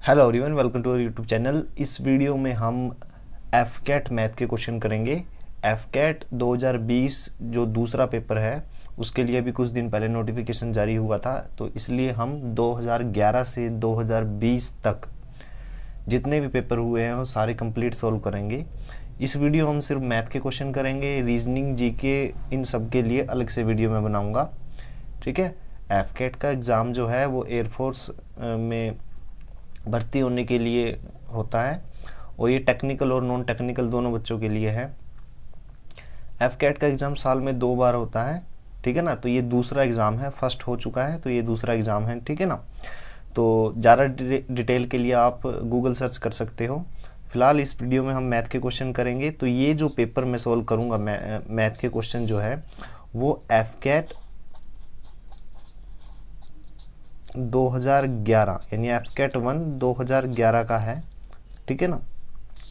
Hello everyone, welcome to our YouTube channel. इस video में हम एफकेट मैथ के क्वेश्चन करेंगे। एफकेट 2020 जो दूसरा पेपर है उसके लिए अभी कुछ दिन पहले नोटिफिकेशन जारी हुआ था, तो इसलिए हम 2011 से 2020 तक जितने भी पेपर हुए हैं वो सारे कंप्लीट सॉल्व करेंगे। इस वीडियो हम सिर्फ मैथ के क्वेश्चन करेंगे, रीजनिंग, जीके इन सब के लिए अलग से वीडियो में बनाऊंगा। ठीक है। एफकेट का एग्ज़ाम जो है वो एयरफोर्स में भर्ती होने के लिए होता है और ये टेक्निकल और नॉन टेक्निकल दोनों बच्चों के लिए है। एफकेट का एग्ज़ाम साल में 2 बार होता है। ठीक है ना। तो ये दूसरा एग्ज़ाम है, फर्स्ट हो चुका है तो ये दूसरा एग्ज़ाम है। ठीक है ना। तो ज़्यादा डिटेल के लिए आप गूगल सर्च कर सकते हो। फिलहाल इस वीडियो में हम मैथ के क्वेश्चन करेंगे। तो ये जो पेपर मैं सॉल्व करूँगा मैथ के क्वेश्चन जो है वो एफकेट 2011 यानी एफकेट 1 2011 का है। ठीक है ना।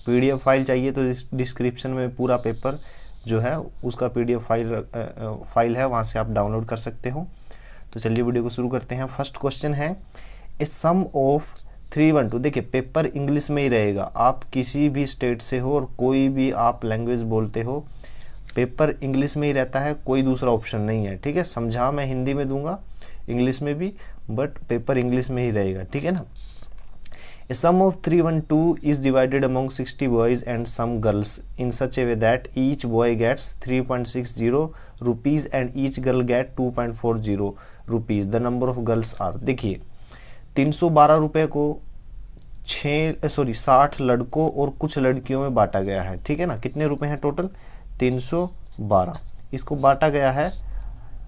पीडीएफ फाइल चाहिए तो डिस्क्रिप्शन में पूरा पेपर जो है उसका पीडीएफ फाइल है, वहाँ से आप डाउनलोड कर सकते हो। तो चलिए वीडियो को शुरू करते हैं। फर्स्ट क्वेश्चन है ए सम ऑफ 312। देखिए पेपर इंग्लिश में ही रहेगा, आप किसी भी स्टेट से हो और कोई भी आप लैंग्वेज बोलते हो, पेपर इंग्लिश में ही रहता है, कोई दूसरा ऑप्शन नहीं है। ठीक है। समझा मैं हिंदी में दूंगा, इंग्लिश में भी, बट पेपर इंग्लिश में ही रहेगा। ठीक है ना। A sum of 312 is divided among 60 boys and some girls in such a way that each boy gets 3.60 rupees and each girl get 2.40 rupees. The number of girls are। देखिए 312 रुपये को 60 लड़कों और कुछ लड़कियों में बांटा गया है। ठीक है ना। कितने रुपए हैं टोटल? 312। इसको बांटा गया है,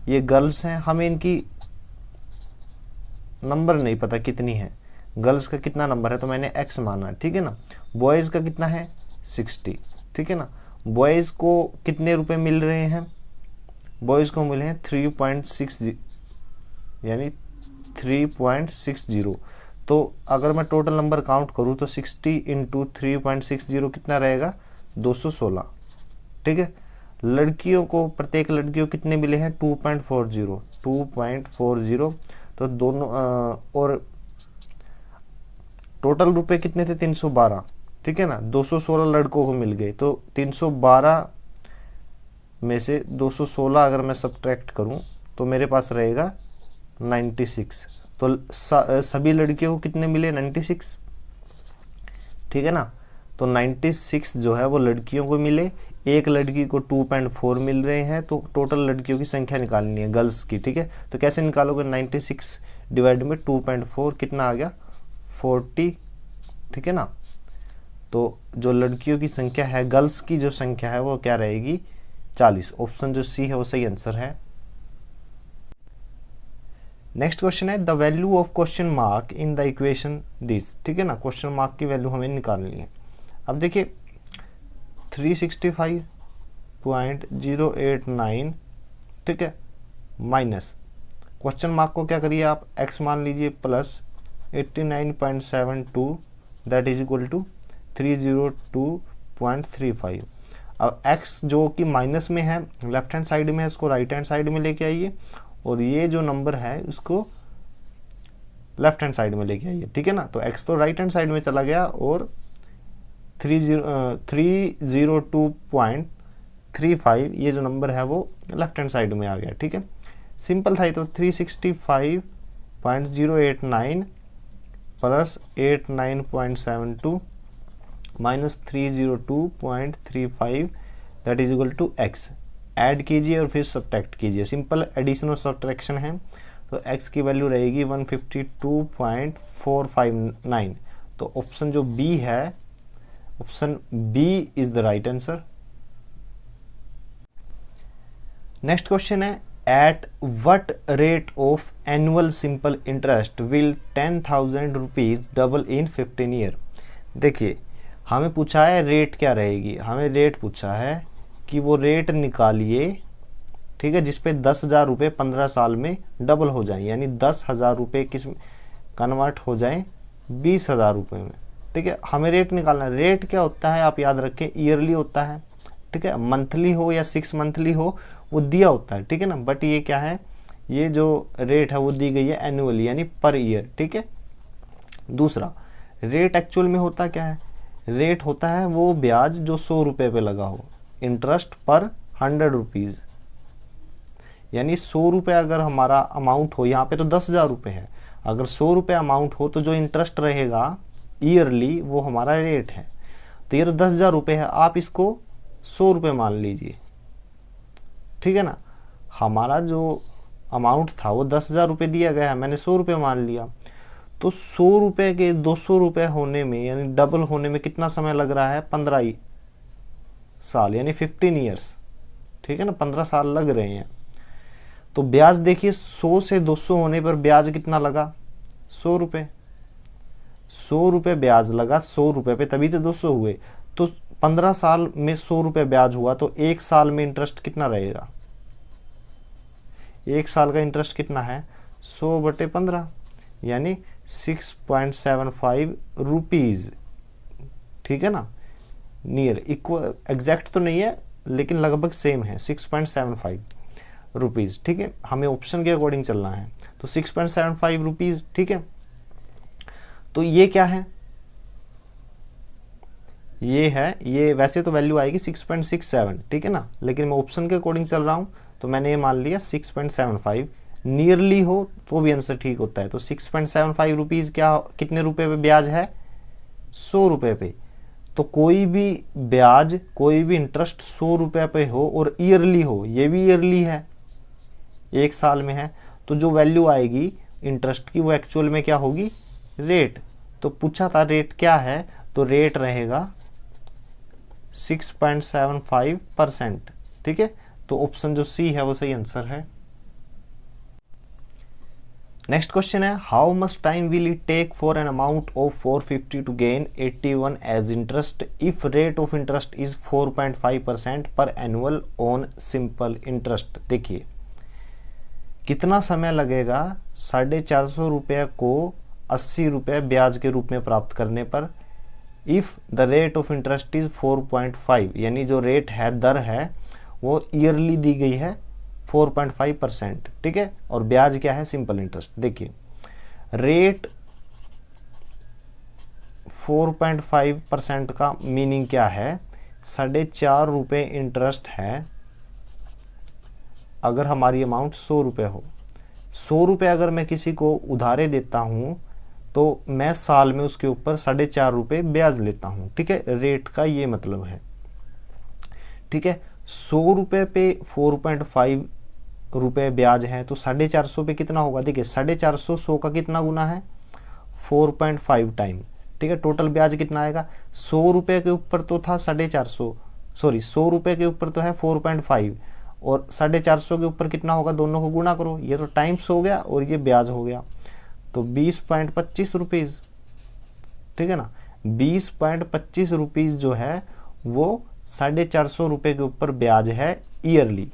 ये गर्ल्स हैं, हमें इनकी नंबर नहीं पता कितनी है, गर्ल्स का कितना नंबर है तो मैंने x माना। ठीक है ना। बॉयज़ का कितना है? 60। ठीक है ना। बॉयज़ को कितने रुपए मिल रहे हैं? बॉयज़ को मिले हैं 3.60 यानी 3.60। तो अगर मैं टोटल नंबर काउंट करूँ तो 60 इंटू 3.60 कितना रहेगा? 216। ठीक है। लड़कियों को, प्रत्येक लड़कियों कितने मिले हैं? 2.40। तो दोनों और टोटल रुपए कितने थे? 312। ठीक है ना। 216 लड़कों को मिल गए, तो 312 में से 216 अगर मैं सब्ट्रैक्ट करूं तो मेरे पास रहेगा 96। तो सभी लड़कियों को कितने मिले? 96। ठीक है ना। तो 96 जो है वो लड़कियों को मिले, एक लड़की को 2.4 मिल रहे हैं, तो टोटल लड़कियों की संख्या निकालनी है गर्ल्स की। ठीक है। तो कैसे निकालोगे? 96 डिवाइड में 2.4 कितना आ गया? 40। ठीक है ना। तो जो लड़कियों की संख्या है, गर्ल्स की जो संख्या है वो क्या रहेगी? 40। ऑप्शन जो सी है वो सही आंसर है। नेक्स्ट क्वेश्चन है the value of question mark in the equation this. ठीक है ना। क्वेश्चन मार्क की वैल्यू हमें निकालनी है। अब देखिए 365.089, ठीक है, माइनस क्वेश्चन मार्क को क्या करिए आप x मान लीजिए plus 89.72 that is equal to 302.35। अब x जो कि माइनस में है, लेफ्ट हैंड साइड में है, इसको राइट हैंड साइड में लेके आइए और ये जो नंबर है उसको लेफ्ट हैंड साइड में लेके आइए। ठीक है ना। तो x तो राइट हैंड साइड में चला गया और 302.35 ये जो नंबर है वो लेफ्ट हैंड साइड में आ गया। ठीक है। सिंपल था ये तो 365.089 plus 89.72 minus 302.35 that is equal to x। Add कीजिए और फिर सब्ट्रैक्ट कीजिए, सिंपल एडिशन और सब्ट्रैक्शन है। तो x की वैल्यू रहेगी 152.459। तो ऑप्शन जो B है, option B is the right answer. Next question है at what rate of annual simple interest will 10,000 rupees double in 15 year. देखिए हमें पूछा है रेट क्या रहेगी, हमें रेट पूछा है कि वो रेट निकालिए। ठीक है। जिसपे 10,000 रुपये 15 साल में डबल हो जाए, यानी 10,000 रुपये किस कन्वर्ट हो जाए 20,000 रुपये में। ठीक है। हमें रेट निकालना है। रेट क्या होता है आप याद रखें, ईयरली होता है। ठीक है। मंथली हो या 6 मंथली हो वो दिया होता है। ठीक है ना। बट ये क्या है, ये जो रेट है वो दी गई है एनुअली यानी पर ईयर। ठीक है। दूसरा रेट एक्चुअल में होता क्या है? रेट होता है वो ब्याज जो 100 रुपये पे लगा हो, इंटरेस्ट पर 100 रुपीज़। यानी 100 रुपये अगर हमारा अमाउंट हो, यहाँ पे तो 10,000 रुपये है, अगर 100 रुपये अमाउंट हो तो जो इंटरेस्ट रहेगा ईयरली वो हमारा रेट है। तो ये तो 10,000 रुपये है, आप इसको 100 रुपये मान लीजिए, ठीक है ना। हमारा जो अमाउंट था वो 10,000 रुपये दिया गया है, मैंने 100 रुपये मान लिया। तो 100 रुपये के 200 रुपये होने में यानी डबल होने में कितना समय लग रहा है? 15 साल यानी 15 ईयर्स, ठीक है ना, 15 साल लग रहे हैं। तो ब्याज देखिए 100 से 200 होने पर ब्याज कितना लगा? 100 रुपये। 100 रुपये ब्याज लगा 100 रुपये पे, तभी तो 200 हुए। तो 15 साल में 100 रुपये ब्याज हुआ, तो एक साल में इंटरेस्ट कितना रहेगा? एक साल का इंटरेस्ट कितना है? 100/15 यानी 6.75 रुपीज़, ठीक है ना। नियर इक्वल, एग्जैक्ट तो नहीं है लेकिन लगभग सेम है, 6.75 रुपीज़, ठीक है। हमें ऑप्शन के अकॉर्डिंग चलना है, तो 6.75 रुपीज़, ठीक है। तो ये क्या है? ये है, ये वैसे तो वैल्यू आएगी 6.67, ठीक है ना, लेकिन मैं ऑप्शन के अकॉर्डिंग चल रहा हूँ तो मैंने ये मान लिया 6.75। नियरली हो तो भी आंसर ठीक होता है। तो 6.75 रुपीज़ क्या, कितने रुपए पे ब्याज है? 100 रुपये पे। तो कोई भी ब्याज, कोई भी इंटरेस्ट 100 रुपये पे हो और ईयरली हो, ये भी ईयरली है, एक साल में है, तो जो वैल्यू आएगी इंटरेस्ट की वो एक्चुअल में क्या होगी? रेट। तो पूछा था रेट क्या है, तो रेट रहेगा 6.75%, ठीक है। तो ऑप्शन जो सी है वो सही आंसर है। नेक्स्ट क्वेश्चन है, how much time will it take for an amount of 450 to gain 81 as interest if rate of interest is 4.5% per annual on simple interest. देखिए कितना समय लगेगा 450 रुपये को 80 रुपये ब्याज के रूप में प्राप्त करने पर, if the rate of interest is 4.5, यानी जो रेट है, दर है, वो ईयरली दी गई है 4.5%, ठीक है, और ब्याज क्या है? Simple interest. देखिए रेट 4.5% का मीनिंग क्या है? 4.5 रुपये इंटरेस्ट है अगर हमारी अमाउंट 100 रुपये हो। 100 रुपये अगर मैं किसी को उधारे देता हूँ तो मैं साल में उसके ऊपर 4.5 रुपये ब्याज लेता हूँ, ठीक है। रेट का ये मतलब है, ठीक है। 100 रुपये पे 4.5 रुपये ब्याज है, तो 450 पे कितना होगा? देखिए 450 100 का कितना गुना है? 4.5 टाइम, ठीक है। टोटल ब्याज कितना आएगा? 100 रुपये के ऊपर तो था 450, सॉरी 100 रुपये के ऊपर तो है 4.5, और 450 के ऊपर कितना होगा? दोनों को गुना करो, ये तो टाइम्स हो गया और ये ब्याज हो गया, तो 20.25 रुपीज़, ठीक है ना। 20.25 रुपीज़ जो है वो 450 रुपये के ऊपर ब्याज है ईयरली,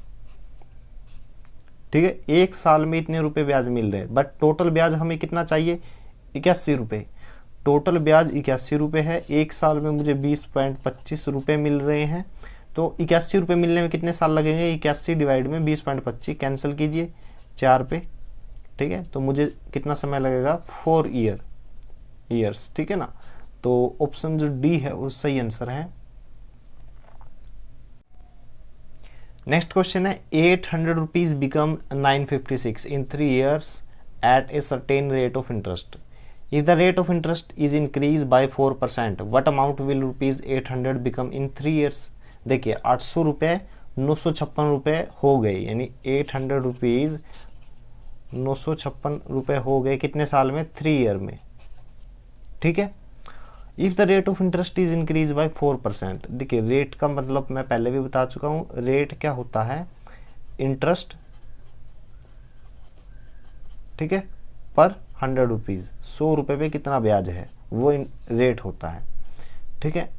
ठीक है। एक साल में इतने रुपए ब्याज मिल रहे हैं, बट टोटल ब्याज हमें कितना चाहिए? 81 रुपये। टोटल ब्याज 81 रुपये है, एक साल में मुझे 20.25 रुपये मिल रहे हैं, तो 81 रुपये मिलने में कितने साल लगेंगे? 81 डिवाइड में 20.25 कैंसिल कीजिए 4 पे, ठीक है। तो मुझे कितना समय लगेगा? 4 ईयर्स, ठीक है ना। तो ऑप्शन जो डी है वो सही आंसर है। नेक्स्ट क्वेश्चन है, 800 rupees become 956 in 3 years at a certain rate of interest. If the rate of interest is increased by 4%, what amount will rupees 800 become in 3 years? देखिए 800 रुपये 956 रुपये हो गए, यानी 800 रुपीज़ 956 रुपये हो गए कितने साल में? 3 ईयर में, ठीक है। If the rate of interest is increase by 4%, देखिए रेट का मतलब मैं पहले भी बता चुका हूँ, रेट क्या होता है? इंटरेस्ट, ठीक है, पर 100 रुपीज़, 100 रुपये पे कितना ब्याज है वो रेट होता है, ठीक है।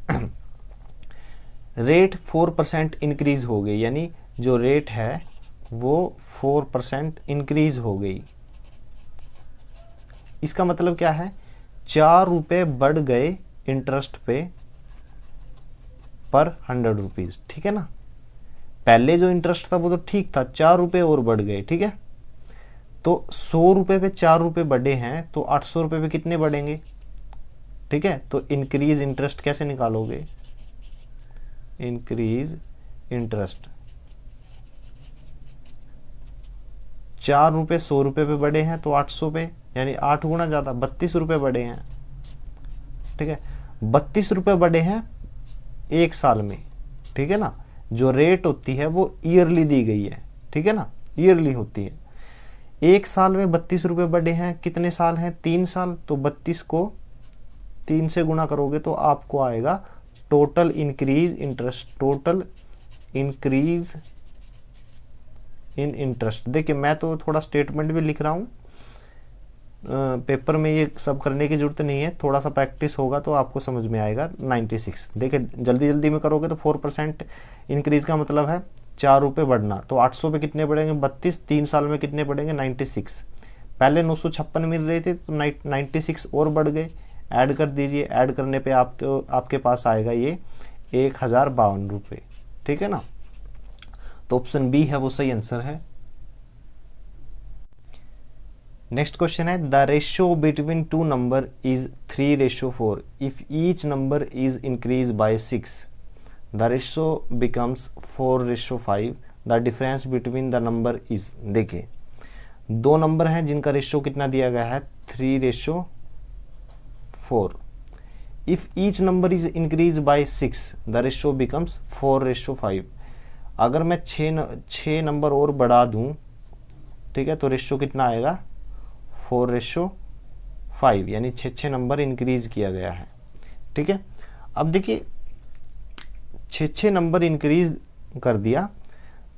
रेट 4% इंक्रीज हो गई, यानी जो रेट है वो 4% इंक्रीज हो गई। इसका मतलब क्या है? 4 रुपये बढ़ गए इंटरेस्ट पे पर 100 रुपीज़, ठीक है ना। पहले जो इंटरेस्ट था वो तो ठीक था, 4 रुपये और बढ़ गए, ठीक है। तो 100 रुपये पे 4 रुपये बढ़े हैं, तो 800 रुपये पे कितने बढ़ेंगे? ठीक है। तो इंक्रीज इंटरेस्ट कैसे निकालोगे, इंक्रीज इंटरेस्ट, 4 रुपये 100 रुपये पे बढ़े हैं तो 800 पे, यानी 8 गुना ज़्यादा 32 रुपये बढ़े हैं, ठीक है। 32 रुपये बढ़े हैं एक साल में, ठीक है ना। जो रेट होती है वो ईयरली दी गई है, ठीक है ना, ईयरली होती है। एक साल में 32 रुपये बढ़े हैं, कितने साल हैं, 3 साल, तो 32 को 3 से गुना करोगे तो आपको आएगा total increase interest, total increase in interest. देखिए मैं तो थोड़ा स्टेटमेंट भी लिख रहा हूँ, पेपर में ये सब करने की जरूरत नहीं है, थोड़ा सा प्रैक्टिस होगा तो आपको समझ में आएगा। 96, देखिए जल्दी जल्दी में करोगे तो 4% इंक्रीज का मतलब है 4 रुपये बढ़ना, तो 800 पे कितने बढ़ेंगे 32, 3 साल में कितने बढ़ेंगे 96। पहले 956 मिल रहे थे तो 96 और बढ़ गए, ऐड कर दीजिए, ऐड करने पे आपके पास आएगा ये 1052 रुपये, ठीक है ना। तो ऑप्शन बी है वो सही आंसर है। नेक्स्ट क्वेश्चन है the ratio between two number is 3:4 if each number is increase by 6 the ratio becomes 4:5 the difference between the number is. देखिए 2 नंबर हैं जिनका रेशियो कितना दिया गया है 3:4, if each number is increase by 6 the ratio becomes 4:5। अगर मैं 6 number और बढ़ा दूं, ठीक है, तो रेशियो कितना आएगा 4:5, यानी 6 नंबर इंक्रीज किया गया है, ठीक है। अब देखिए 6 नंबर इंक्रीज कर दिया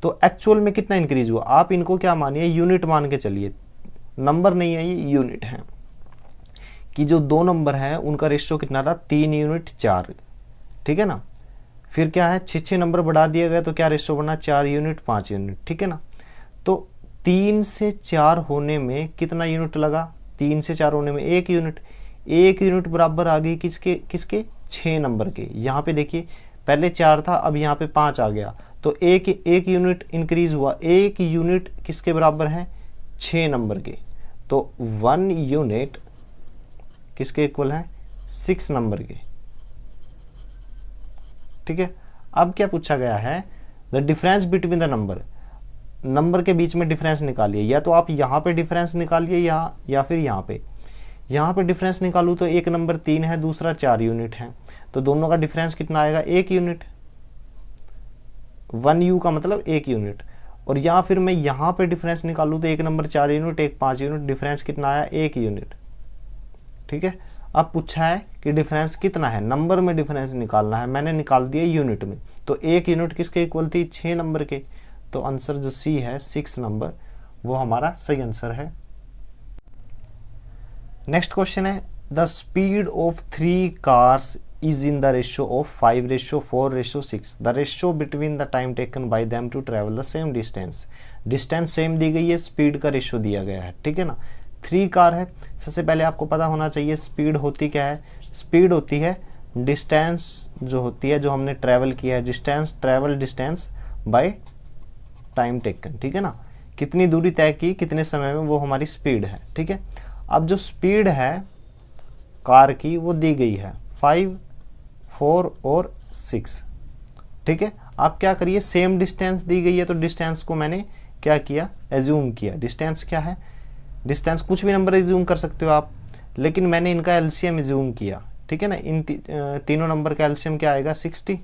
तो एक्चुअल में कितना इंक्रीज हुआ, आप इनको क्या मानिए यूनिट मान के चलिए, नंबर नहीं है ये यूनिट है, कि जो 2 नंबर है उनका रेशियो कितना था 3 यूनिट 4, ठीक है ना। फिर क्या है 6 नंबर बढ़ा दिया गया तो क्या रेशियो बढ़ना 4 यूनिट 5 यूनिट, ठीक है ना। तो 3 से 4 होने में कितना यूनिट लगा, 3 से 4 होने में 1 यूनिट, 1 यूनिट बराबर आ गई किसके 6 नंबर के। यहाँ पे देखिए पहले 4 था, अब यहाँ पे 5 आ गया, तो एक यूनिट इंक्रीज हुआ, 1 यूनिट किसके बराबर है 6 नंबर के, तो 1 यूनिट किसके इक्वल है 6 नंबर के, ठीक है। अब क्या पूछा गया है the difference between the number के बीच में डिफरेंस निकालिए, या तो आप यहाँ पे डिफरेंस निकालिए या फिर यहाँ पे डिफरेंस निकालूँ तो एक नंबर 3 है, दूसरा 4 यूनिट है, तो दोनों का डिफरेंस कितना आएगा 1 यूनिट, 1 यू का मतलब 1 यूनिट। और या फिर मैं यहाँ पे डिफरेंस निकालूँ तो एक नंबर 4 यूनिट, एक 5 यूनिट, डिफरेंस कितना आया 1 यूनिट, ठीक है। अब पूछा है कि डिफरेंस कितना है, नंबर में डिफरेंस निकालना है, मैंने निकाल दिया यूनिट में, तो 1 यूनिट किसके इक्वल थी 6 नंबर के, तो आंसर जो सी है 6 नंबर वो हमारा सही आंसर है। नेक्स्ट क्वेश्चन है the speed of 3 cars is in the ratio of 5:4:6 the ratio between the time taken by them to travel the same distance. Distance same दी गई है, स्पीड का रेशियो दिया गया है, ठीक है ना। 3 कार है, सबसे पहले आपको पता होना चाहिए स्पीड होती क्या है, स्पीड होती है डिस्टेंस जो होती है जो हमने ट्रैवल किया है, distance travel distance by time taken, ठीक है ना, कितनी दूरी तय की कितने समय में, वो हमारी स्पीड है, ठीक है। अब जो स्पीड है कार की वो दी गई है 5, 4 और 6, ठीक है। आप क्या करिए सेम डिस्टेंस दी गई है तो डिस्टेंस को मैंने क्या किया एज्यूम किया, डिस्टेंस क्या है, डिस्टेंस कुछ भी नंबर एज्यूम कर सकते हो आप, लेकिन मैंने इनका एलसीएम एज्यूम किया, ठीक है ना। इन तीनों नंबर का एलसीएम क्या आएगा 60,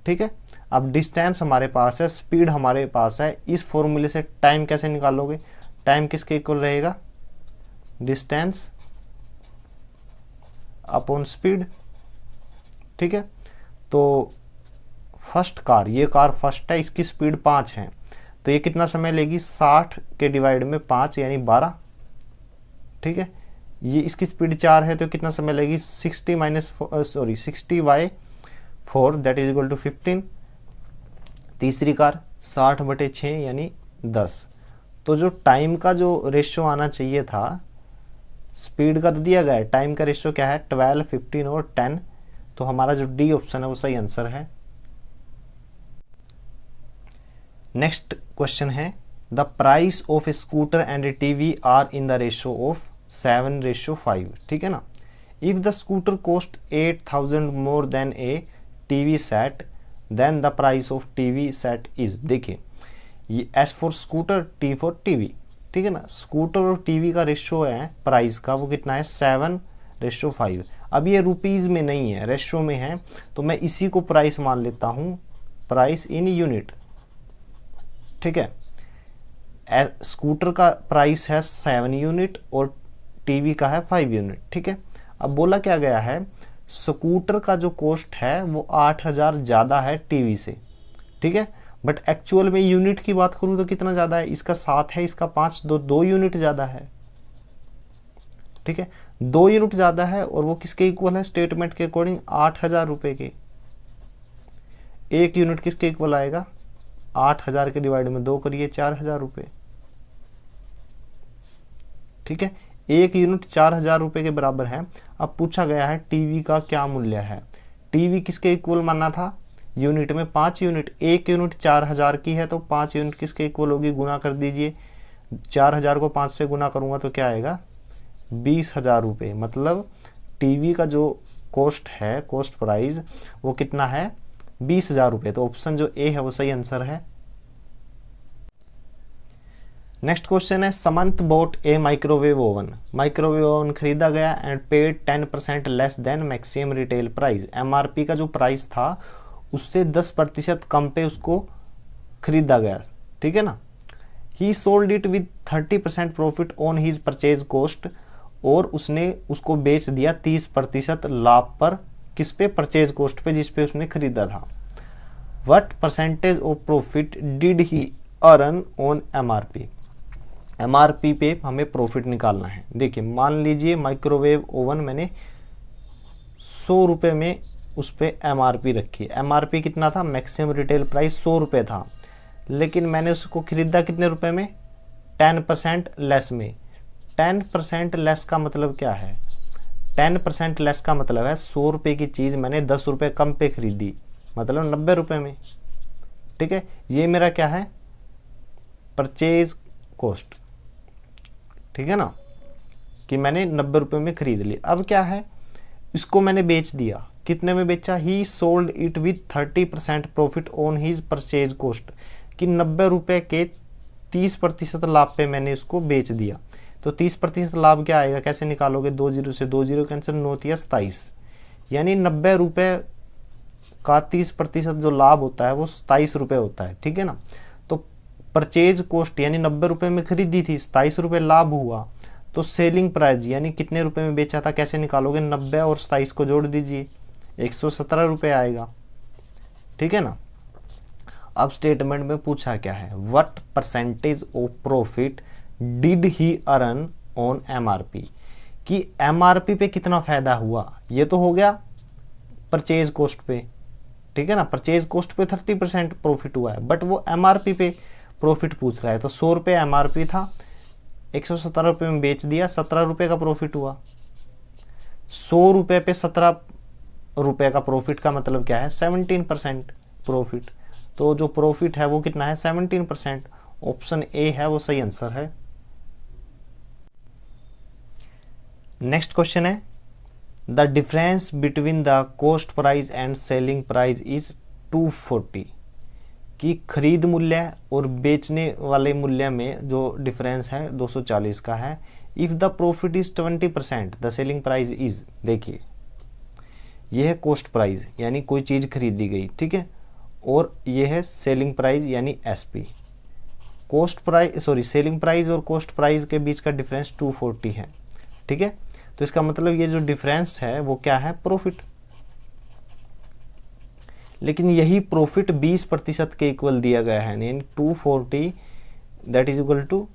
ठीक है। अब डिस्टेंस हमारे पास है, स्पीड हमारे पास है, इस फॉर्मूले से टाइम कैसे निकालोगे, टाइम किसके इक्वल रहेगा डिस्टेंस अपॉन स्पीड, ठीक है। तो फर्स्ट कार, ये कार फर्स्ट है, इसकी स्पीड 5 है, तो ये कितना समय लेगी 60 के डिवाइड में 5 यानी 12, ठीक है। ये इसकी स्पीड 4 है तो कितना समय लगेगी 60/4 दैट इज इक्वल टू 15। तीसरी कार 60/6 यानी 10। तो जो टाइम का जो रेशियो आना चाहिए था स्पीड का तो दिया गया है, टाइम का रेशियो क्या है 12, 15 और 10, तो हमारा जो डी ऑप्शन है वो सही आंसर है। नेक्स्ट क्वेश्चन है the price of a scooter and a TV are in the ratio of 7:5, ठीक है ना। If the scooter cost 8,000 more than a TV set then the price of TV set is. देखिए ये S for scooter, T for TV, ठीक है ना। Scooter और TV का रेशो है प्राइस का, वो कितना है 7:5। अब ये रुपीज़ में नहीं है, रेशो में है, तो मैं इसी को प्राइस मान लेता हूँ, प्राइस इन यूनिट, ठीक है। स्कूटर का प्राइस है 7 यूनिट और टीवी का है 5 यूनिट, ठीक है। अब बोला क्या गया है, स्कूटर का जो कॉस्ट है वो 8,000 ज़्यादा है टीवी से, ठीक है। बट एक्चुअल में यूनिट की बात करूँ तो कितना ज़्यादा है, इसका 7 है, इसका 5, 2 यूनिट ज़्यादा है, ठीक है। 2 यूनिट ज़्यादा है और वो किसके इक्वल है, स्टेटमेंट के अकॉर्डिंग 8,000 रुपये के। 1 यूनिट किसके इक्वल आएगा, 8,000 के डिवाइड में 2 करिए, 4,000 रुपये, ठीक है। 1 यूनिट 4,000 रुपये के बराबर है। अब पूछा गया है टीवी का क्या मूल्य है। टीवी किसके इक्वल माना था, यूनिट में 5 यूनिट। 1 यूनिट 4,000 की है तो 5 यूनिट किसके इक्वल होगी, गुना कर दीजिए। 4,000 को 5 से गुना करूंगा तो क्या आएगा, 20,000 रुपये। मतलब टीवी का जो कॉस्ट है, कॉस्ट प्राइस, वो कितना है, 20,000 रुपये। तो ऑप्शन जो ए है वो सही आंसर है। नेक्स्ट क्वेश्चन है, समंत बोट ए माइक्रोवेव ओवन। माइक्रोवेव ओवन खरीदा गया and paid 10% less than maximum retail price. MRP का जो प्राइस था उससे 10% कम पे उसको खरीदा गया, ठीक है ना। ही sold it with 30% profit on his purchase cost, और उसने उसको बेच दिया 30% लाभ पर, किस पे, परचेज कॉस्ट पे, जिस पे उसने खरीदा था। What percentage of profit did he earn on MRP. MRP पे हमें प्रॉफिट निकालना है। देखिए मान लीजिए माइक्रोवेव ओवन मैंने 100 रुपये में उस पर एमआरपी रखी। एमआरपी कितना था, मैक्सिमम रिटेल प्राइस 100 रुपये था, लेकिन मैंने उसको खरीदा कितने रुपए में, 10% लेस में। 10% लेस का मतलब क्या है, 10% लेस का मतलब है 100 रुपये की चीज़ मैंने 10 रुपये कम पे खरीदी, मतलब 90 रुपये में, ठीक है। ये मेरा क्या है, परचेज कॉस्ट, ठीक है ना, कि मैंने 90 रुपये में खरीद ली। अब क्या है, इसको मैंने बेच दिया, कितने में बेचा, he sold it with 30% profit on his purchase cost, कि 90 रुपये के 30% लाभ पे मैंने इसको बेच दिया। तो 30% लाभ क्या आएगा, कैसे निकालोगे, 2 जीरो से 2 जीरो कैंसिल, 9 या 27, यानी 90 रुपये का 30% जो लाभ होता है वो 27 रुपये होता है, ठीक है ना। तो परचेज कॉस्ट यानी 90 रुपये में खरीदी थी, 27 रुपये लाभ हुआ, तो सेलिंग प्राइस यानी कितने रुपए में बेचा था, कैसे निकालोगे, 90 और 27 को जोड़ दीजिए, 117 रुपये आएगा, ठीक है ना। अब स्टेटमेंट में पूछा क्या है, what percentage of profit did he earn on MRP, कि एमआरपी पे कितना फायदा हुआ। ये तो हो गया परचेज कॉस्ट पे, ठीक है ना, परचेज कॉस्ट पे 30% प्रॉफिट हुआ है, बट वो एमआरपी पे प्रॉफिट पूछ रहा है। तो 100 रुपये एमआरपी था, 117 रुपये में बेच दिया, 17 रुपये का प्रॉफिट हुआ। 100 रुपये पे 17 रुपये का प्रॉफिट का मतलब क्या है, 17% प्रॉफिट। तो जो प्रॉफिट है वो कितना है, 17%। ऑप्शन ए है वो सही आंसर है। नेक्स्ट क्वेश्चन है, the difference between the cost price and selling price is 240, कि खरीद मूल्य और बेचने वाले मूल्य में जो डिफरेंस है 240 का है। If the profit is 20% the selling price is, देखिए यह है कॉस्ट प्राइस यानी कोई चीज़ खरीदी गई, ठीक है, और यह है सेलिंग प्राइस यानी SP. Cost price selling price और कॉस्ट प्राइस के बीच का डिफरेंस 240 है, ठीक है। तो इसका मतलब ये जो डिफरेंस है वो क्या है, प्रॉफिट। लेकिन यही प्रॉफिट 20% के इक्वल दिया गया है, यानी 240 दैट इज इक्वल टू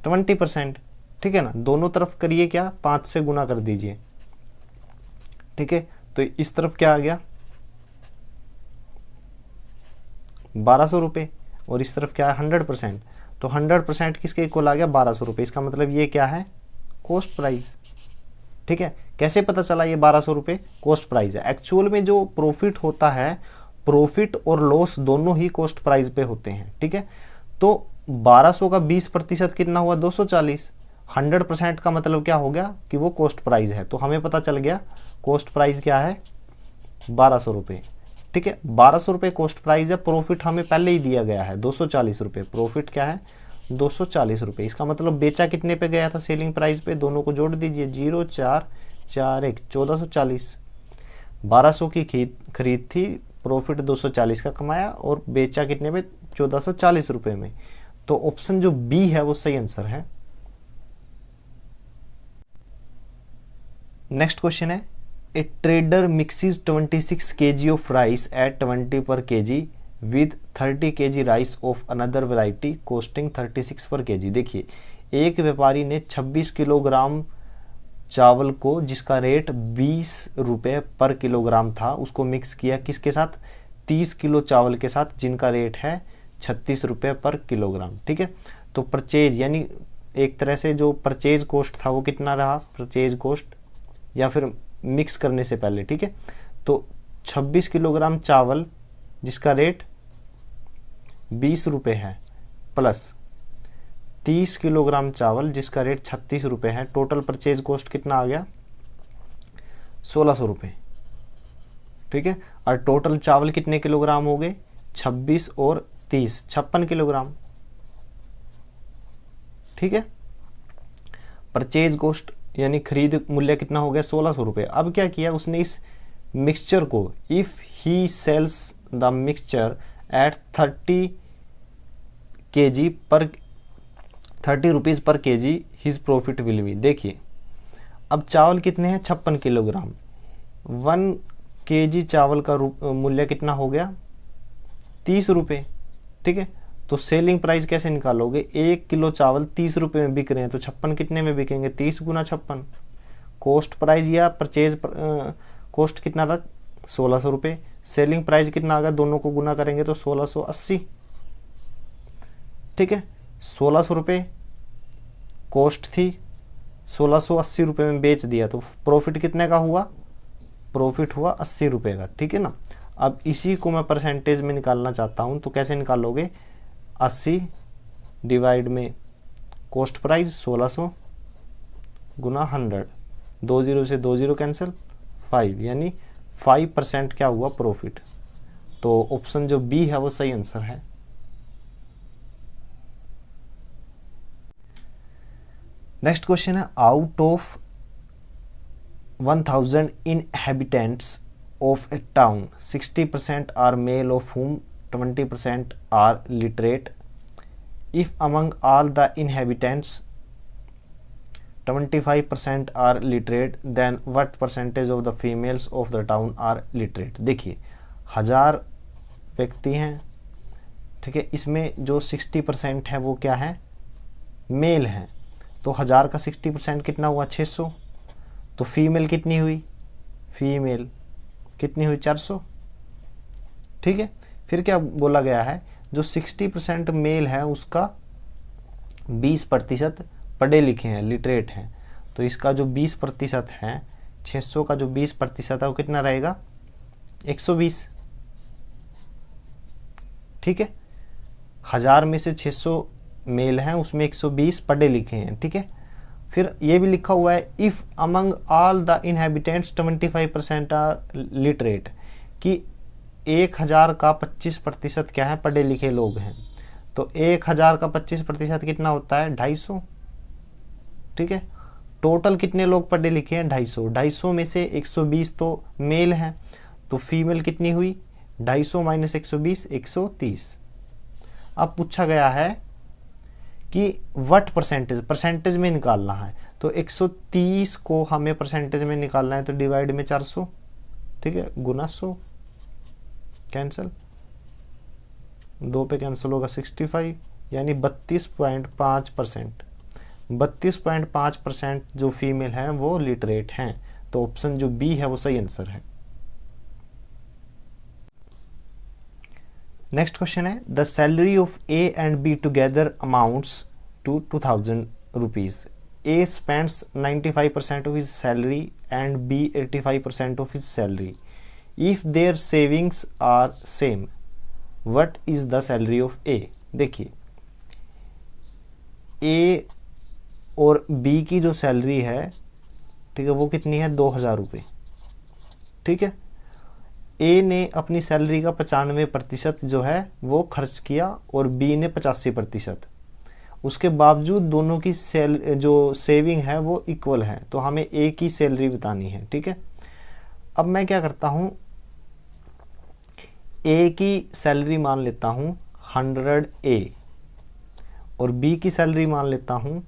20%, ठीक है ना। दोनों तरफ करिए क्या, 5 से गुना कर दीजिए, ठीक है। तो इस तरफ क्या आ गया, 1200 रुपये, और इस तरफ क्या है 100%, तो 100% किसके इक्वल आ गया, 1200 रुपये। इसका मतलब ये क्या है, कॉस्ट प्राइस, ठीक है। कैसे पता चला ये 1200 रुपये कॉस्ट प्राइस है। एक्चुअल में जो प्रॉफिट होता है, प्रॉफिट और लॉस दोनों ही कॉस्ट प्राइस पे होते हैं, ठीक है। तो 1200 का 20% कितना हुआ, 240, 100% का मतलब क्या हो गया कि वो कॉस्ट प्राइस है, तो हमें पता चल गया कॉस्ट प्राइस क्या है 1200 रुपये। ठीक है, 1200 रुपये कॉस्ट प्राइस है। प्रॉफिट हमें पहले ही दिया गया है 240 रुपये। प्रॉफिट क्या है 240 रुपये। इसका मतलब बेचा कितने पे गया था सेलिंग प्राइस पे, दोनों को जोड़ दीजिए 0 4 4 1 1440। 1200 की खरीद थी, प्रॉफिट 240 का कमाया और बेचा कितने पे 1440 रुपये में। तो ऑप्शन जो बी है वो सही आंसर है। नेक्स्ट क्वेश्चन है, a trader mixes 26 kg of rice at 20 per kg with 30 kg rice of another variety costing 36 per kg। देखिए, एक व्यापारी ने 26 किलोग्राम चावल को जिसका रेट 20 रुपये पर किलोग्राम था, उसको मिक्स किया किसके साथ, 30 किलो चावल के साथ जिनका रेट है 36 रुपये पर किलोग्राम। ठीक है, तो परचेज यानी एक तरह से जो परचेज कॉस्ट था वो कितना रहा, परचेज कॉस्ट या फिर मिक्स करने से पहले। ठीक है, तो 26 किलोग्राम चावल जिसका रेट 20 रुपये है प्लस 30 किलोग्राम चावल जिसका रेट 36 रुपये है, टोटल परचेज कॉस्ट कितना आ गया 1600 रुपये। ठीक है, और टोटल चावल कितने किलोग्राम हो गए 26 और 30 56 किलोग्राम। ठीक है, परचेज कॉस्ट यानी खरीद मूल्य कितना हो गया 1600 रुपये। अब क्या किया उसने इस मिक्सचर को, if he sells the mixture at 30 rupees per kg his profit will be. देखिए, अब चावल कितने हैं 56 किलोग्राम, 1 kg चावल का मूल्य कितना हो गया 30 रुपये। ठीक है, तो सेलिंग प्राइस कैसे निकालोगे, 1 किलो चावल 30 रुपये में बिक रहे हैं तो 56 कितने में बिकेंगे 30 गुना 56। कॉस्ट प्राइस या परचेज कॉस्ट कितना था 1600 रुपये, सेलिंग प्राइस कितना आ गया, दोनों को गुना करेंगे तो 1680। ठीक है, 1600 रुपये कॉस्ट थी, 1680 रुपये में बेच दिया तो प्रॉफिट कितने का हुआ, प्रॉफिट हुआ 80 रुपये का। ठीक है ना, अब इसी को मैं परसेंटेज में निकालना चाहता हूँ तो कैसे निकालोगे, 80 डिवाइड में कॉस्ट प्राइस 1600 गुना 100, 20 से 20 कैंसिल 5, यानी 5% क्या हुआ प्रॉफिट। तो ऑप्शन जो बी है वो सही आंसर है। नेक्स्ट क्वेश्चन है, out of 1000 inhabitants of a town 60% are male of whom 20% are literate. If among all the inhabitants 25% are literate, then what percentage of the females of the town are literate? देखिए, 1000 व्यक्ति हैं। ठीक है, इसमें जो 60% है वो क्या है, मेल हैं। तो 1000 का 60% कितना हुआ 600। तो फीमेल कितनी हुई, फीमेल कितनी हुई 400। ठीक है, फिर क्या बोला गया है, जो 60% मेल है उसका 20% पढ़े लिखे हैं, लिटरेट हैं। तो इसका जो 20% है, 600 का जो 20% है वो कितना रहेगा 120। ठीक है, 1000 में से 600 मेल हैं, उसमें 120 पढ़े लिखे हैं। ठीक है, फिर ये भी लिखा हुआ है if among all the inhabitants 25% are literate, कि 1000 का 25% क्या है, पढ़े लिखे लोग हैं। तो 1000 का 25% कितना होता है 250। ठीक है, टोटल कितने लोग पढ़े लिखे हैं 250। 250 में से 120 तो मेल हैं, तो फीमेल कितनी हुई 250 माइनस 120 130। अब पूछा गया है कि व्हाट परसेंटेज में निकालना है, तो 130 को हमें परसेंटेज में निकालना है तो डिवाइड में 400। ठीक है, गुना 100 कैंसिल, 2 पे कैंसिल होगा 65, यानी 32.5%। 32.5% जो फीमेल हैं वो लिटरेट हैं। तो ऑप्शन जो बी है वो सही आंसर है। नेक्स्ट क्वेश्चन है, the salary of A and B together amounts to 2000 rupees. A spends 95% of his salary and B 85% of his salary. If their savings are same, what is the salary of A? देखिए, A और B की जो salary है, ठीक है, वो कितनी है 2,000 रुपये। ठीक है, ए ने अपनी सैलरी का 95% जो है वो खर्च किया और बी ने 85%। उसके बावजूद दोनों की जो सेविंग है वो इक्वल है, तो हमें ए की सैलरी बतानी है। ठीक है, अब मैं क्या करता हूँ, ए की सैलरी मान लेता हूँ 100 ए और बी की सैलरी मान लेता हूँ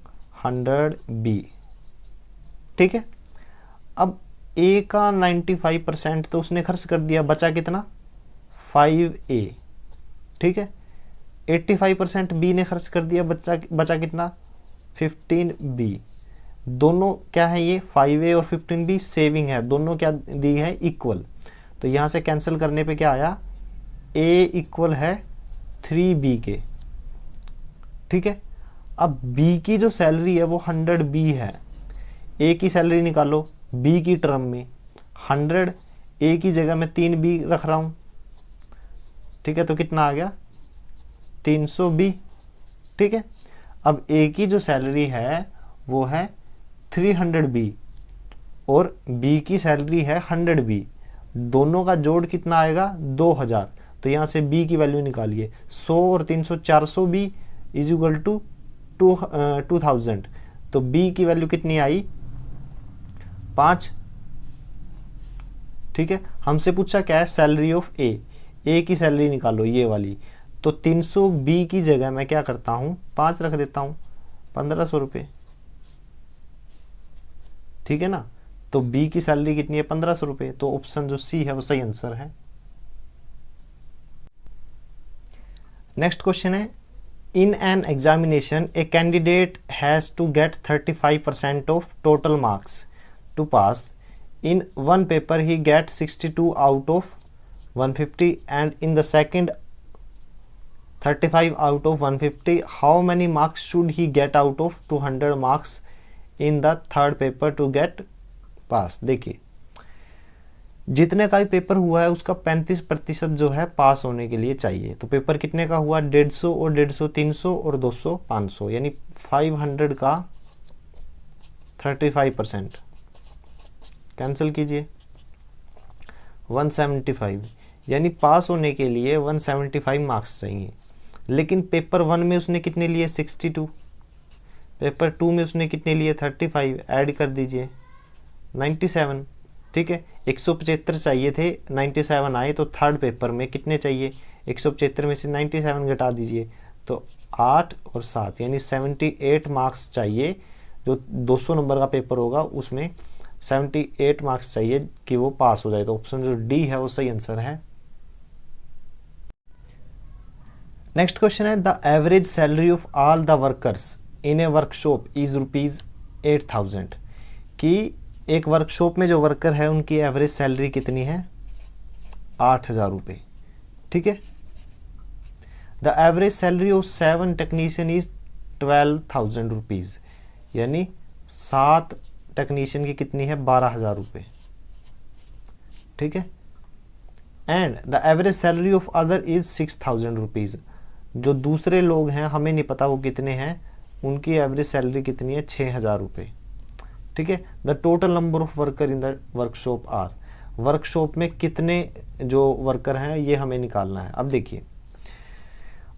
100 बी। ठीक है, अब ए का 95% तो उसने खर्च कर दिया, बचा कितना 5A। ठीक है, 85% बी ने खर्च कर दिया, बचा कितना 15B। दोनों क्या है, ये 5A और 15B सेविंग है, दोनों क्या दी है इक्वल। तो यहाँ से कैंसिल करने पे क्या आया, ए इक्वल है 3B के। ठीक है, अब बी की जो सैलरी है वो 100B है। ए की सैलरी निकालो बी की टर्म में, 100 ए की जगह में 3B रख रहा हूँ। ठीक है, तो कितना आ गया 300B। ठीक है, अब ए की जो सैलरी है वो है 300B और बी की सैलरी है 100B। दोनों का जोड़ कितना आएगा 2000। तो यहाँ से बी की वैल्यू निकालिए, 100 और 300 400B इज इक्वल टू 2000। तो बी की वैल्यू कितनी आई 5। ठीक है, हमसे पूछा क्या है, सैलरी ऑफ ए की सैलरी निकालो ये वाली। तो 300B की जगह मैं क्या करता हूँ 5 रख देता हूँ, 1500 रुपये। ठीक है ना, तो बी की सैलरी कितनी है 1500 रुपये। तो ऑप्शन जो सी है वो सही आंसर है। नेक्स्ट क्वेश्चन है, in an examination a candidate has to get 35% of total marks to pass. In one paper he get 62 out of 150 and in the second 35 out of 150. How many marks should he get out of 200 marks in the third paper to get pass? देखिए, जितने का भी paper हुआ है उसका 35% जो है पास होने के लिए चाहिए। तो पेपर कितने का हुआ 150 और 150 300 और 200 500, यानी 500 का 35% कैंसिल कीजिए 175, यानी पास होने के लिए 175 मार्क्स चाहिए। लेकिन पेपर 1 में उसने कितने लिए 62, पेपर 2 में उसने कितने लिए 35, ऐड कर दीजिए 97। ठीक है, 175 चाहिए थे, 97 आए, तो थर्ड पेपर में कितने चाहिए 175 में से 97 घटा दीजिए, तो 8 और 7 यानी 78 मार्क्स चाहिए। जो 200 नंबर का पेपर होगा उसमें 78 मार्क्स चाहिए कि वो पास हो जाए। तो ऑप्शन जो डी है वो सही आंसर है। नेक्स्ट क्वेश्चन है, the average salary of all the workers in A workshop is ₹8,000। कि एक वर्कशॉप में जो वर्कर है उनकी एवरेज सैलरी कितनी है 8,000 रुपये। ठीक है, the average salary of 7 technician is 12,000 rupees, यानी 7 टेक्नीशियन की कितनी है 12,000 रुपये। ठीक है, and the average salary of other is 6,000 rupees. जो दूसरे लोग हैं हमें नहीं पता वो कितने हैं, उनकी एवरेज सैलरी कितनी है 6,000 रुपये। ठीक है, the total number of worker in the workshop are. Workshop में कितने जो वर्कर हैं ये हमें निकालना है। अब देखिए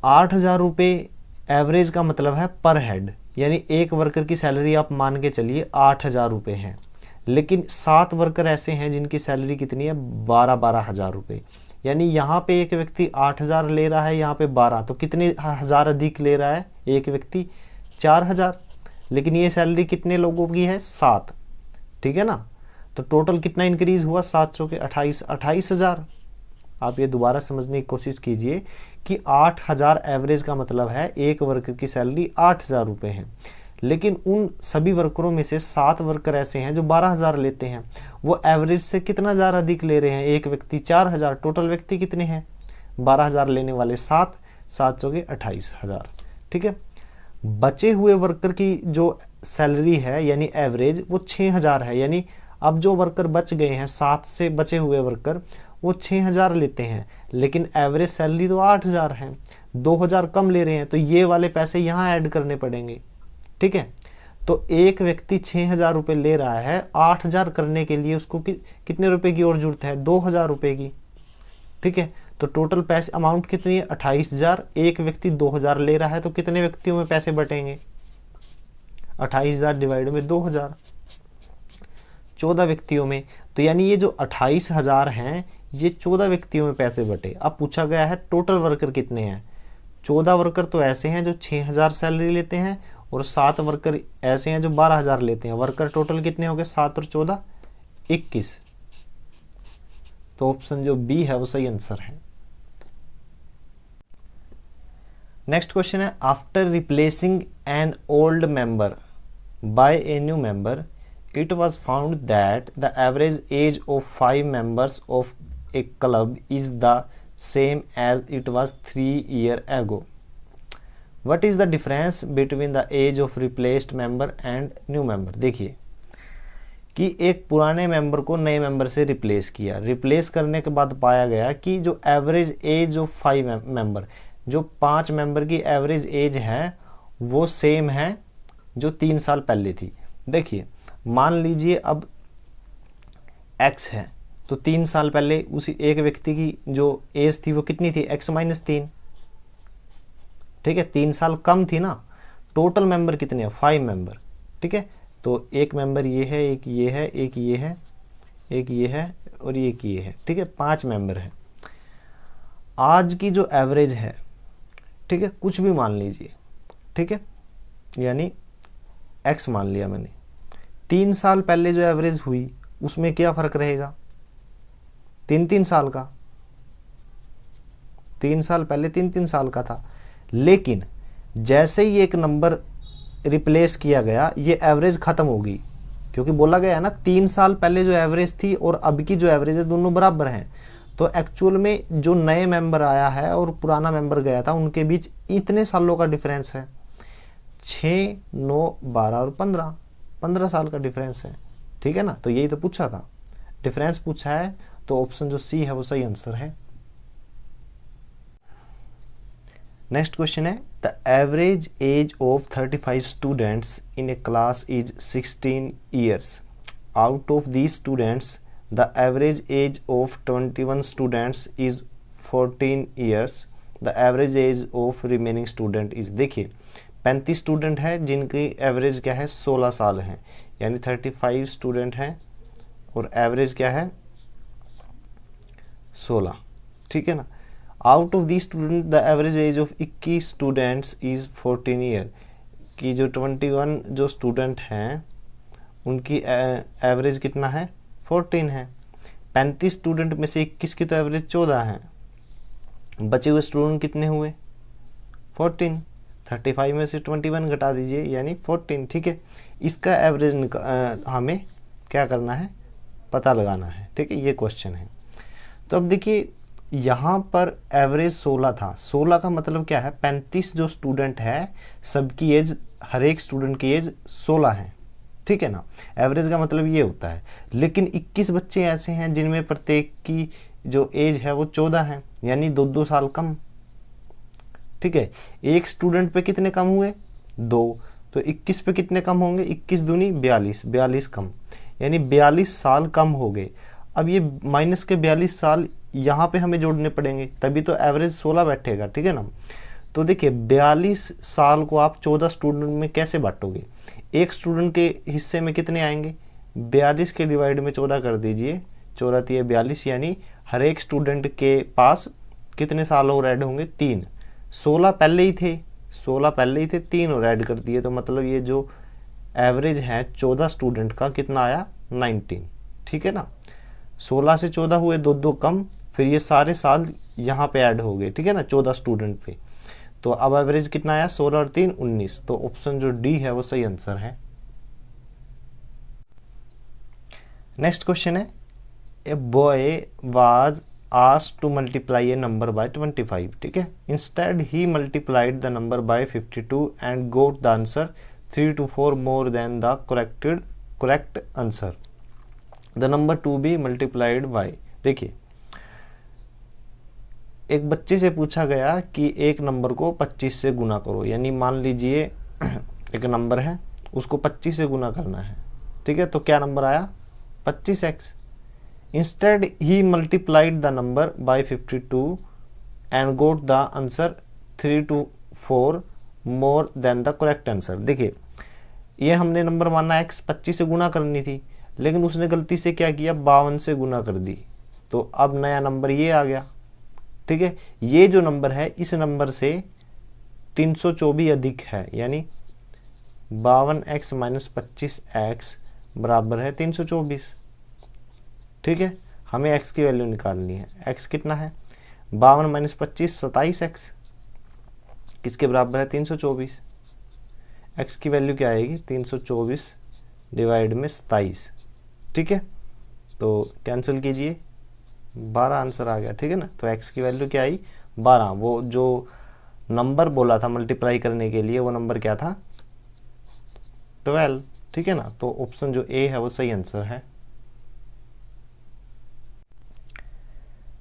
8,000 रुपये एवरेज का मतलब है पर हेड, यानी एक वर्कर की सैलरी आप मान के चलिए 8,000 रुपये है। लेकिन 7 वर्कर ऐसे हैं जिनकी सैलरी कितनी है 12,000 रुपये, यानी यहाँ पे एक व्यक्ति 8,000 ले रहा है, यहाँ पे 12, तो कितने हज़ार अधिक ले रहा है एक व्यक्ति 4,000। लेकिन ये सैलरी कितने लोगों की है 7। ठीक है ना, तो टोटल कितना इंक्रीज हुआ 7 चौके 28,000। आप ये दोबारा समझने की कोशिश कीजिए कि 8,000 एवरेज का मतलब है एक वर्कर की सैलरी 8,000 रुपये है। लेकिन उन सभी वर्करों में से 7 वर्कर ऐसे हैं जो 12,000 लेते हैं, वो एवरेज से कितना ज़्यादा अधिक ले रहे हैं, एक व्यक्ति 4,000। टोटल व्यक्ति कितने हैं 12,000 लेने वाले 7 चौके 28,000। ठीक है, बचे हुए वर्कर की जो सैलरी है यानी एवरेज वो 6,000 है, यानी अब जो वर्कर बच गए हैं 7 से बचे हुए वर्कर वो 6,000 लेते हैं, लेकिन एवरेज सैलरी तो 8,000 है, 2,000 कम ले रहे हैं, तो ये वाले पैसे यहाँ ऐड करने पड़ेंगे। ठीक है, तो एक व्यक्ति 6,000 रुपये ले रहा है, 8,000 करने के लिए उसको कितने रुपए की और जरूरत है? 2,000 रुपये की। ठीक है, तो टोटल पैसे अमाउंट कितनी है? 28,000। एक व्यक्ति 2,000 ले रहा है, तो कितने व्यक्तियों में पैसे बटेंगे? 28,000 डिवाइड में 2,000, 14 व्यक्तियों में। तो यानी ये जो 28,000 हैं ये 14 व्यक्तियों में पैसे बटे। अब पूछा गया है टोटल वर्कर कितने हैं। 14 वर्कर तो ऐसे हैं जो 6,000 सैलरी लेते हैं, और 7 वर्कर ऐसे हैं जो 12,000 लेते हैं। वर्कर टोटल कितने हो गए? 7 और 14 21। तो ऑप्शन जो बी है वो सही आंसर है। नेक्स्ट क्वेश्चन है, after replacing an old member by a new member, it was found that the average age of 5 members of a club is the same as it was 3 years ago. What is the difference between the age of replaced member and new member? देखिए कि एक पुराने member को नए member से replace किया। Replace करने के बाद पाया गया कि जो एवरेज एज ऑफ 5 मेंबर, जो 5 मेंबर की एवरेज एज है वो सेम है जो 3 साल पहले थी। देखिए मान लीजिए अब x है, तो 3 साल पहले उसी एक व्यक्ति की जो एज थी वो कितनी थी? x minus 3। ठीक है, 3 साल कम थी ना। टोटल मेंबर कितने हैं? 5 मेंबर। ठीक है, तो एक मेंबर ये है, एक ये है, एक ये है, एक ये है और एक ये है। ठीक है, 5 मेंबर है। आज की जो एवरेज है, ठीक है, कुछ भी मान लीजिए, ठीक है, यानी x मान लिया मैंने। 3 साल पहले जो एवरेज हुई उसमें क्या फ़र्क रहेगा? 3 साल का। 3 साल पहले 3 साल का था, लेकिन जैसे ही एक नंबर रिप्लेस किया गया ये एवरेज ख़त्म होगी, क्योंकि बोला गया है ना 3 साल पहले जो एवरेज थी और अब की जो एवरेज है दोनों बराबर हैं। तो एक्चुअल में जो नए मेंबर आया है और पुराना मेंबर गया था उनके बीच इतने सालों का डिफरेंस है। 6, 9, 12 और 15 साल का डिफरेंस है। ठीक है ना, तो यही तो पूछा था, डिफरेंस पूछा है, तो ऑप्शन जो सी है वो सही आंसर है। नेक्स्ट क्वेश्चन है, the average age of 35 students in A class is 16 years. Out of these students the average age of 21 students is 14 years. The average age of remaining student is, देखिए 35 student है जिनकी average क्या है? 16 साल है, यानी 35 student हैं और एवरेज क्या है? 16। ठीक है ना। Out of the student the average age of 21 students is 14 year, की जो 21 जो स्टूडेंट हैं उनकी एवरेज कितना है? 14 है। 35 स्टूडेंट में से 21 की तो एवरेज 14 है, बचे हुए स्टूडेंट कितने हुए? 14। 35 में से 21 घटा दीजिए यानी 14। ठीक है, इसका एवरेज हमें क्या करना है? पता लगाना है। ठीक है, ये क्वेश्चन है। तो अब देखिए यहाँ पर एवरेज 16 था। 16 का मतलब क्या है? 35 जो स्टूडेंट है सबकी एज, हर एक स्टूडेंट की एज 16 है। ठीक है ना, एवरेज का मतलब ये होता है। लेकिन 21 बच्चे ऐसे हैं जिनमें प्रत्येक की जो एज है वो 14 है, यानी 2 साल कम। ठीक है, एक स्टूडेंट पे कितने कम हुए? 2, तो 21 पे कितने कम होंगे? 21 दूनी 42, 42 कम, यानी 42 साल कम हो गए। अब ये माइनस के 42 साल यहाँ पे हमें जोड़ने पड़ेंगे, तभी तो एवरेज 16 बैठेगा। ठीक है ना, तो देखिए 42 साल को आप 14 स्टूडेंट में कैसे बांटोगे? एक स्टूडेंट के हिस्से में कितने आएंगे? 42 के डिवाइड में 14 कर दीजिए, 14 × 42, यानी हर एक स्टूडेंट के पास कितने साल और ऐड होंगे? 3। 16 पहले ही थे, 16 पहले ही थे, 3 और ऐड कर दिए, तो मतलब ये जो एवरेज है 14 स्टूडेंट का कितना आया? 19। ठीक है ना, 16 से 14 हुए, 2 कम, फिर ये सारे साल यहाँ पे ऐड हो गए। ठीक है ना, 14 स्टूडेंट पे, तो अब एवरेज कितना आया? 16 और 3 19। तो ऑप्शन जो डी है वो सही आंसर है। नेक्स्ट क्वेश्चन है, a boy was asked to multiply a number by 25. ठीक है, instead he multiplied the number by 52 and got the answer 3 to 4 more than the correct answer. The number to be multiplied by, देखिए एक बच्चे से पूछा गया कि एक नंबर को 25 से गुना करो। यानी मान लीजिए एक नंबर है उसको 25 से गुना करना है, ठीक है। तो क्या नंबर आया 25x। Instead he multiplied the number by 52 and goat the answer 3 to 4 more than the correct answer. देखिए ये हमने नंबर माना x, 25 से गुना करनी थी, लेकिन उसने गलती से क्या किया 52 से गुना कर दी, तो अब नया नंबर ये आ गया, ठीक है। ये जो नंबर है इस नंबर से 324 अधिक है, यानी 52x माइनस 25x बराबर है 324, ठीक है। हमें x की वैल्यू निकालनी है। x कितना है 52 माइनस 25 27x, किसके बराबर है 324। x की वैल्यू क्या आएगी 324 डिवाइड में 27, ठीक है। तो कैंसिल कीजिए, 12 आंसर आ गया, ठीक है ना। तो x की वैल्यू क्या आई 12। वो जो नंबर बोला था मल्टीप्लाई करने के लिए वो नंबर क्या था 12, ठीक है ना। तो ऑप्शन जो ए है वो सही आंसर है।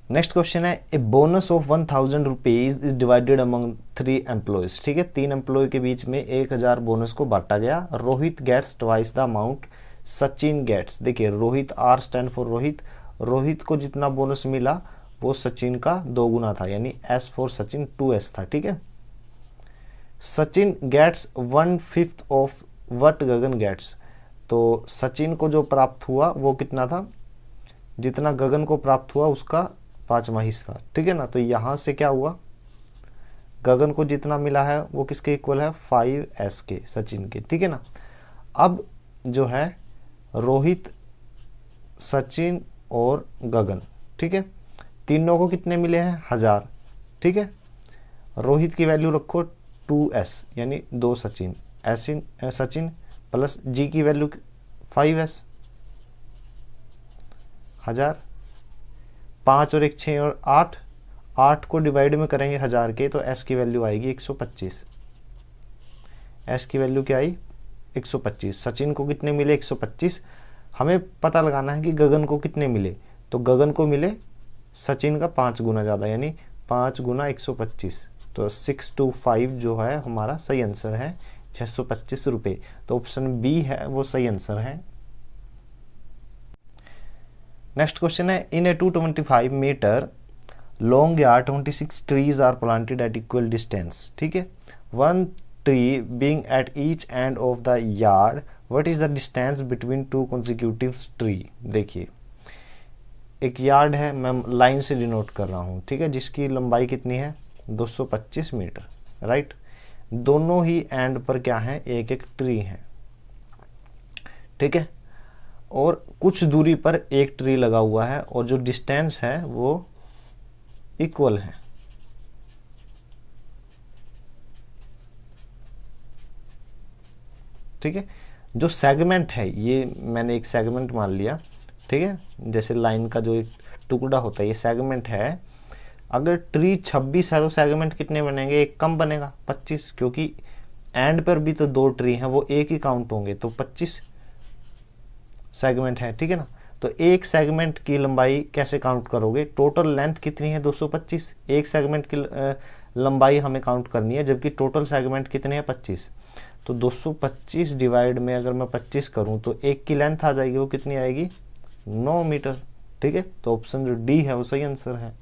नेक्स्ट क्वेश्चन है a bonus of 1000 rupees is divided among 3 employees, ठीक है। 3 एम्प्लॉय के बीच में 1000 बोनस को बांटा गया। Rohit gets twice the amount Sachin gets. देखिए Rohit, R stands for Rohit, Rohit को जितना बोनस मिला वो सचिन का 2 गुना था, यानी एस फॉर सचिन 2s था, ठीक है। Sachin gets 1/5 of what Gagan gets. तो सचिन को जो प्राप्त हुआ वो कितना था, जितना गगन को प्राप्त हुआ उसका 5वां हिस्सा, ठीक है ना। तो यहां से क्या हुआ, गगन को जितना मिला है वो किसके इक्वल है 5s के, सचिन के, ठीक है ना। अब जो है रोहित, सचिन और गगन, ठीक है, तीनों को कितने मिले हैं 1000, ठीक है। रोहित की वैल्यू रखो 2s यानी 2 सचिन, सचिन प्लस जी की वैल्यू 5s 1000, 5 और 1 6 और 8, 8 को डिवाइड में करेंगे 1000 के तो s की वैल्यू आएगी 125। s की वैल्यू क्या आई 125। सचिन को कितने मिले 125। हमें पता लगाना है कि गगन को कितने मिले, तो गगन को मिले सचिन का 5 गुना ज़्यादा, यानी 5 गुना 125। तो 625 जो है हमारा सही आंसर है 625 रुपये। तो ऑप्शन बी है वो सही आंसर है। नेक्स्ट क्वेश्चन है in a 225 meter long yard 26 trees are planted at equal distance, ठीक है। 1 tree being at each end of the yard, what is the distance between 2 consecutive tree. देखिए एक yard है, मैं लाइन से denote कर रहा हूँ, ठीक है, जिसकी लंबाई कितनी है 225 मीटर, राइट। दोनों ही एंड पर क्या है एक एक ट्री है, ठीक है, और कुछ दूरी पर एक ट्री लगा हुआ है और जो डिस्टेंस है वो इक्वल है, ठीक है। जो सेगमेंट है ये मैंने एक सेगमेंट मान लिया, ठीक है, जैसे लाइन का जो एक टुकड़ा होता है ये सेगमेंट है। अगर ट्री 26 है तो सेगमेंट कितने बनेंगे, एक कम बनेगा 25, क्योंकि एंड पर भी तो 2 ट्री हैं वो एक ही काउंट होंगे, तो 25 सेगमेंट है, ठीक है ना। तो एक सेगमेंट की लंबाई कैसे काउंट करोगे, टोटल लेंथ कितनी है 225, एक सेगमेंट की लंबाई हमें काउंट करनी है, जबकि टोटल सेगमेंट कितने हैं 25। तो 225 डिवाइड में अगर मैं 25 करूं तो एक की लेंथ आ जाएगी, वो कितनी आएगी 9 मीटर, ठीक है। तो ऑप्शन जो डी है वो सही आंसर है।